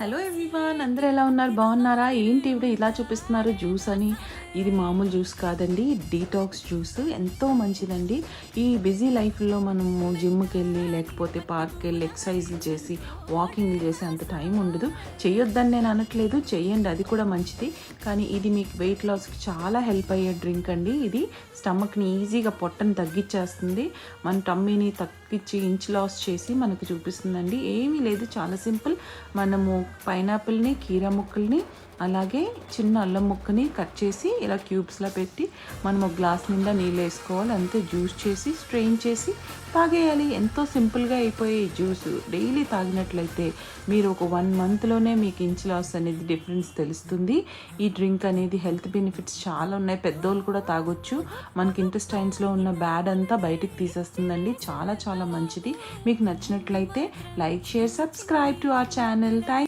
Hello everyone, అందరూ ఎలా ఉన్నారు? బాగున్నారా? ఏంటి ఇవిడ ఇలా చూపిస్తున్నారు జ్యూస్ అని? ఇది మామూలు జ్యూస్ కాదండి, డీటాక్స్ జ్యూస్. ఎంతో మంచిదండి. ఈ బిజీ లైఫ్లో మనము జిమ్కి వెళ్ళి లేకపోతే పార్క్కి వెళ్ళి ఎక్సర్సైజ్లు చేసి వాకింగ్లు చేసి అంత టైం ఉండదు. చేయొద్దని నేను అనట్లేదు, చెయ్యండి, అది కూడా మంచిది. కానీ ఇది మీకు వెయిట్ లాస్కి చాలా హెల్ప్ అయ్యే డ్రింక్ అండి. ఇది స్టమక్ని ఈజీగా పొట్టని తగ్గించేస్తుంది, మన టమ్మీని తగ్గించి ఇంచ్ లాస్ చేసి మనకు చూపిస్తుందండి. ఏమీ లేదు, చాలా సింపుల్. మనము పైనాపిల్ని, కీరా ముక్కల్ని, అలాగే చిన్న అల్లం ముక్కని కట్ చేసి ఇలా క్యూబ్స్లో పెట్టి మనం ఒక గ్లాస్ నిండా నీళ్ళు వేసుకోవాలి. అంతే, జ్యూస్ చేసి స్ట్రెయిన్ చేసి తాగేయాలి. ఎంతో సింపుల్గా అయిపోయే ఈ జ్యూస్ డైలీ తాగినట్లయితే మీరు ఒక 1 మంత్లోనే మీకు ఇంచ్ లాస్ అనేది డిఫరెన్స్ తెలుస్తుంది. ఈ డ్రింక్ అనేది హెల్త్ బెనిఫిట్స్ చాలా ఉన్నాయి. పెద్దోళ్ళు కూడా తాగొచ్చు. మనకి ఇంటెస్టైన్స్లో ఉన్న బ్యాడ్ అంతా బయటికి తీసేస్తుందండి. చాలా చాలా మంచిది. మీకు నచ్చినట్లయితే like, share, subscribe to our channel. Thank